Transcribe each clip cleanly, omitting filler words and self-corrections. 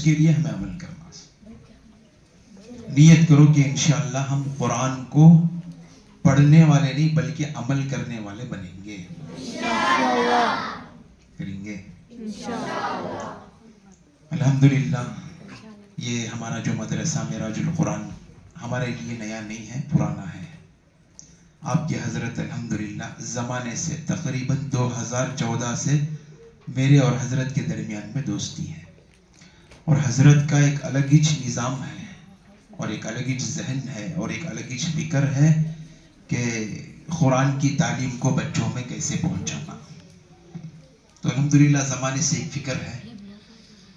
کے لیے ہمیں عمل کرنا. نیت کرو کہ انشاءاللہ ہم قرآن کو پڑھنے والے نہیں بلکہ عمل کرنے والے بنیں گے. کریں گے الحمدللہ. یہ ہمارا جو مدرسہ معراج القرآن ہمارے لیے نیا نہیں ہے، پرانا ہے. آپ کی حضرت الحمدللہ زمانے سے تقریباً 2014 سے میرے اور حضرت کے درمیان میں دوستی ہے، اور حضرت کا ایک الگ ہی نظام ہے اور ایک الگ ہی ذہن ہے اور ایک الگ ہی فکر ہے کہ قرآن کی تعلیم کو بچوں میں کیسے پہنچانا. تو الحمدللہ زمانے سے ایک فکر ہے،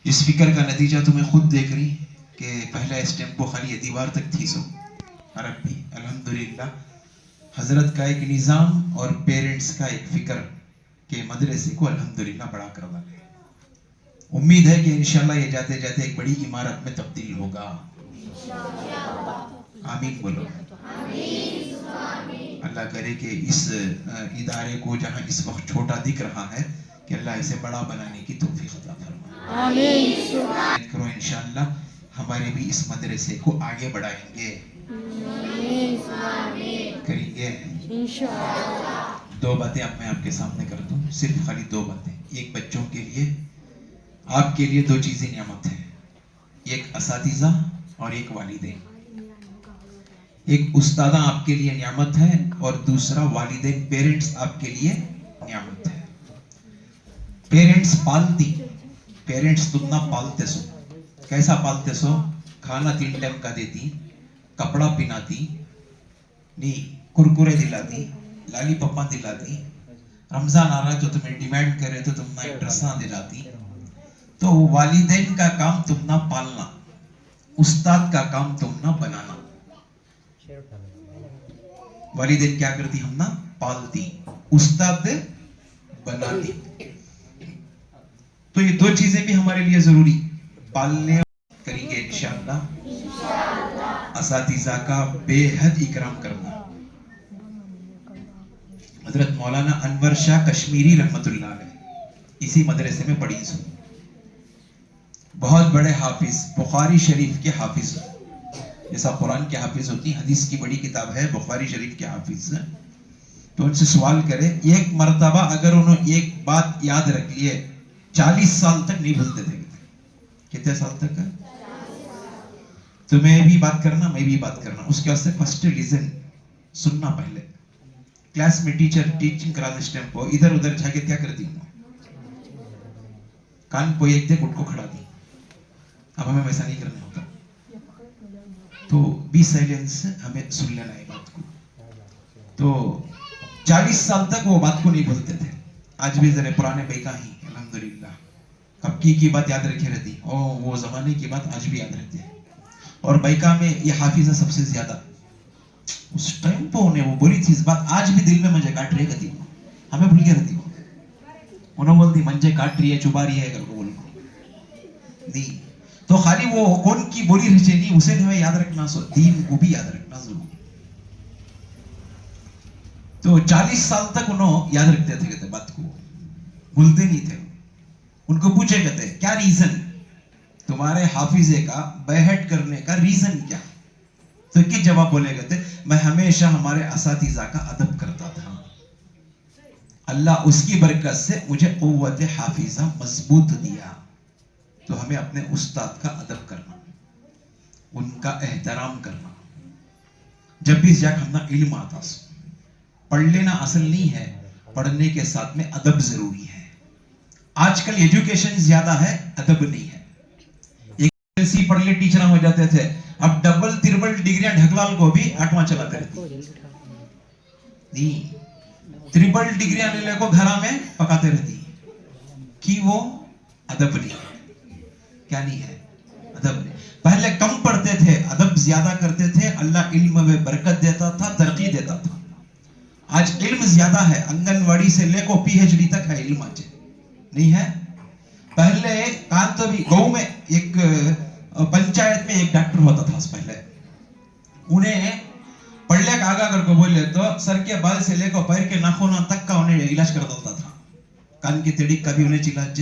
جس فکر کا نتیجہ تمہیں خود دیکھ رہی کہ پہلا اسٹیمپو خالی دیوار تک تھی سو عرب بھی. الحمدللہ حضرت کا ایک نظام اور پیرنٹس کا ایک فکر کہ مدرسے کو الحمدللہ بڑا کر ڈالے. امید ہے کہ انشاءاللہ یہ جاتے جاتے ایک بڑی عمارت میں تبدیل ہوگا. آمین بولو. اللہ کرے کہ اس ادارے کو جہاں اس وقت چھوٹا دکھ رہا ہے کہ اللہ اسے بڑا بنانے کی توفیق عطا فرمائے. آمین. کرو انشاءاللہ ہمارے بھی اس مدرسے کو آگے بڑھائیں گے. کریں گے انشاءاللہ. 2 باتیں اب میں آپ کے سامنے کرتا ہوں، صرف خالی 2 باتیں. ایک بچوں کے لیے، آپ کے لیے 2 چیزیں نعمت ہیں، ایک اساتذہ اور ایک والدین. ایک استادہ آپ کے لیے نعمت ہے اور دوسرا والدین پیرنٹس آپ کے لیے نعمت ہے. پیرنٹس پالتی، پیرنٹس تم نہ پالتے سو. کیسا پالتے سو؟ کھانا 3 ٹائم کا دیتی، کپڑا پہناتی، نہیں کرکرے دلاتی، لالی پپا دلاتی، رمضان آ رہا تو تمہیں ڈیمانڈ کرے تو تم نہ ایک ڈریساں دلاتی. تو والدین کا کام تم نہ پالنا، استاد کا کام تم نہ بنانا. والدین کیا کرتی؟ ہم نہ پالتی، استاد بناتی. تو یہ 2 چیزیں بھی ہمارے لیے ضروری. پالنے کریں گے انشاءاللہ. اساتذہ کا بے حد اکرام کرنا. حضرت مولانا انور شاہ کشمیری رحمت اللہ علیہ اسی مدرسے میں پڑھی سو. بہت بڑے حافظ، بخاری شریف کے حافظ. جیسا قرآن کے حافظ ہوتی، حدیث کی بڑی کتاب ہے بخاری شریف کے حافظ. تو ان سے سوال کرے، ایک مرتبہ اگر انہوں ایک بات یاد رکھ لیے 40 سال تک نہیں بھولتے تھے. کتنے سال تک؟ تو میں بھی بات کرنا، میں بھی بات کرنا. اس کے واسطے فرسٹ لیزن سننا. پہلے کلاس میں ٹیچر ٹیچنگ کرا دے ٹائم کو ادھر ادھر جا کے کیا کرتی ہوں، کان کو ایک دے گٹ کو کھڑا دی. اب ہمیں ویسا نہیں کرنا ہوتا. تو بی سائلنس، ہمیں سن لینا ہے بات کو. تو 40 سال تک وہ بات کو نہیں بھولتے تھے. آج بھی ذرا پرانے بیکا ہی الحمدللہ کب کی بات یاد رکھے رہتی، وہ زمانے کی بات آج بھی یاد رہتی ہے. اور بیکا میں یہ حافظہ سب سے زیادہ اس ٹائم پہ انہیں وہ بولی تھی اس بات آج بھی دل میں مجھے کاٹ رہی ہے. ہمیں بھول کے رہتی انہوں بولتی منجے کاٹ رہی ہے، چبا رہی ہے کر کو بول کو نہیں. تو خالی وہ کون کی بولی رہے نہیں، اسے ہمیں یاد رکھنا، سو دین کو بھی یاد رکھنا ضرور. تو 40 سال تک انہوں یاد رکھتے تھے، کہتے بات کو بھولتے نہیں تھے. ان کو پوچھے کہتے کیا ریزن تمہارے حافظے کا بیہٹ کرنے کا ریزن کیا؟ تو کیا جواب بولے کہتے میں ہمیشہ ہمارے اساتذہ کا ادب کرتا تھا، اللہ اس کی برکت سے مجھے قوت حافظہ مضبوط دیا. تو ہمیں اپنے استاد کا ادب کرنا، ان کا احترام کرنا. جب بھی جا کے ہمنا علم آتا سو پڑھ لینا اصل نہیں ہے، پڑھنے کے ساتھ میں ادب ضروری ہے. آج کل ایجوکیشن زیادہ ہے، ادب نہیں ہے. ایک سی پڑھ لے ٹیچر ہو جاتے تھے، اب ڈبل تربل ڈگریاں ڈھکلال کو بھی 8واں چلاتے رہتی نہیں، تربل ڈگریاں لے لے کو گھرا میں پکاتے رہتی کہ وہ ادب نہیں ہے. کیا نہیں ہے؟ ادب نہیں. پہلے کم پڑھتے تھے، ادب زیادہ کرتے تھے، اللہ علم میں برکت دیتا تھا، ترقی دیتا تھا. آج علم زیادہ ہے، انگنواڑی سے لے کو PhD تک ہے علم. آج نہیں ہے. پہلے کہاں تو بھی گاؤں میں ایک پنچایت میں ایک ڈاکٹر ہوتا تھا. پہلے انہیں پڑھلے کا آگا کر کو بولے تو سر کے بال سے لے کو پیر کے ناخنوں تک کا انہیں علاج کر دیتا تھا. کان کی تڑی کا بھی انہیں علاج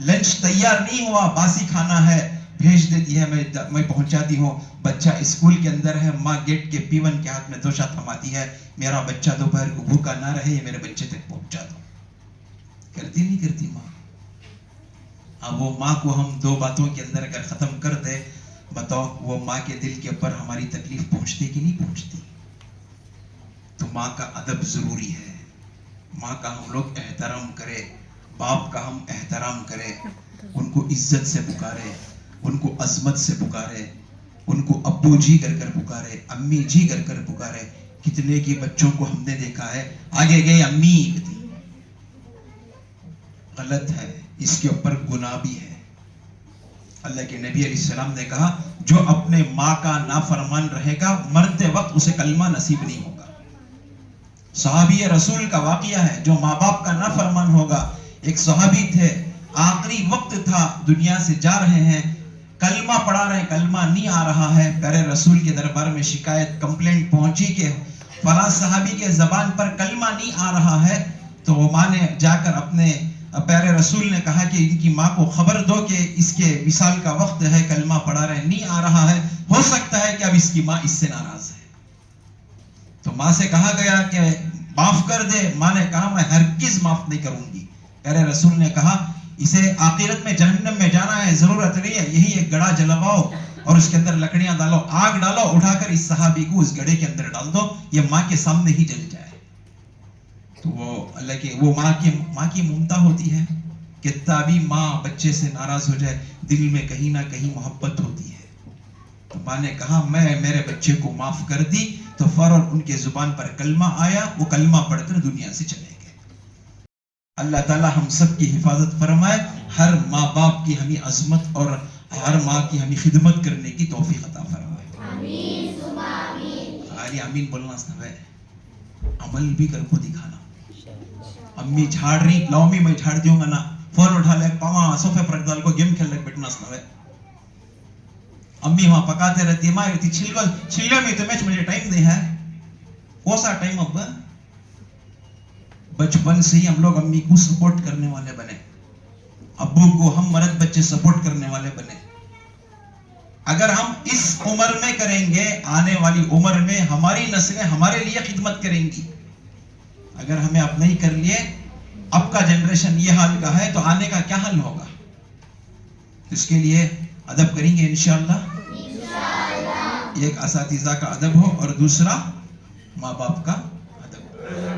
لنچ تیار نہیں ہوا، باسی کھانا ہے، بھیج دیتی ہے، میں پہنچاتی ہوں. بچہ اسکول کے اندر ہے، ماں گیٹ کے پیون کے ہاتھ میں دوشا تھماتی ہے، میرا بچہ دوپہر کو بھوکا نہ رہے، یہ میرے بچے تک پہنچا دو. کرتی نہیں کرتی ماں؟ اب وہ ماں کو ہم دو باتوں کے اندر اگر ختم کر دے، بتاؤ وہ ماں کے دل کے اوپر ہماری تکلیف پہنچتی کہ نہیں پہنچتی؟ تو ماں کا ادب ضروری ہے، ماں کا ہم لوگ احترام کرے، باپ کا ہم احترام کرے، ان کو عزت سے پکارے، ان کو عظمت سے پکارے، ان کو ابو جی کر کر پکارے، امی جی کر کر پکارے. کتنے کی بچوں کو ہم نے دیکھا ہے آگے گئے امی کہتی. غلط ہے، اس کے اوپر گناہ بھی ہے. اللہ کے نبی علیہ السلام نے کہا جو اپنے ماں کا نافرمان رہے گا مرتے وقت اسے کلمہ نصیب نہیں ہوگا. صحابی رسول کا واقعہ ہے، جو ماں باپ کا نافرمان ہوگا. ایک صحابی تھے، آخری وقت تھا، دنیا سے جا رہے ہیں، کلمہ پڑھا رہے ہیں، کلمہ نہیں آ رہا ہے. پیارے رسول کے دربار میں شکایت کمپلینٹ پہنچی کہ فلاں صحابی کے زبان پر کلمہ نہیں آ رہا ہے. تو وہ ماں نے جا کر اپنے پیارے رسول نے کہا کہ ان کی ماں کو خبر دو کہ اس کے وصال کا وقت ہے، کلمہ پڑھا رہے نہیں آ رہا ہے، ہو سکتا ہے کہ اب اس کی ماں اس سے ناراض ہے. تو ماں سے کہا گیا کہ معاف کر دے. ماں نے کہا میں ہرگز معاف نہیں کروں گی. پیارے رسول نے کہا اسے آخرت میں جہنم میں جانا ہے، ضرورت نہیں ہے، یہی ایک گڑھا جلواؤ اور اس کے اندر لکڑیاں ڈالو، آگ ڈالو، اٹھا کر اس صحابی کو اس گڑھے کے اندر ڈال دو، یہ ماں کے سامنے ہی جل جائے. تو وہ ماں کی ممتا ہوتی ہے. کتنا بھی ماں بچے سے ناراض ہو جائے، دل میں کہیں نہ کہیں محبت ہوتی ہے. تو ماں نے کہا میں میرے بچے کو معاف کر دی. تو فوراً ان کے زبان پر کلمہ آیا، وہ کلمہ پڑھ کر دنیا سے چلے گئے. اللہ تعالی ہم سب کی حفاظت فرمائے، ہر ماں باپ کی ہمیں عظمت اور ہر ماں کی ہمیں خدمت کرنے کی توفیق عطا فرمائے. آمین ثم آمین. خالی آمین بولنا سنوے، عمل بھی کر کو دکھانا. امی جھاڑ رہی، لاؤ امی میں جھاڑ دیوں گا نا، فون اٹھا لے، پاما صوفے پر رکھ ڈال کو گیم کھیل لگ بیٹھنا سنوے. امی وہاں پکاتے رہتی، ماں رہتی چھلے میں تو مجھے ٹائم نہیں ہے. کون سا ٹائم؟ اب بچپن سے ہی ہم لوگ امی کو سپورٹ کرنے والے بنے، ابو کو ہم مرد بچے سپورٹ کرنے والے بنے. اگر ہم اس عمر میں کریں گے، آنے والی عمر میں ہماری نسلیں ہمارے لیے خدمت کریں گی. اگر ہمیں اب نہیں کر لیے، اب کا جنریشن یہ حال کا ہے تو آنے کا کیا حال ہوگا؟ اس کے لیے ادب کریں گے انشاءاللہ. ایک اساتذہ کا ادب ہو اور دوسرا ماں باپ کا ادب.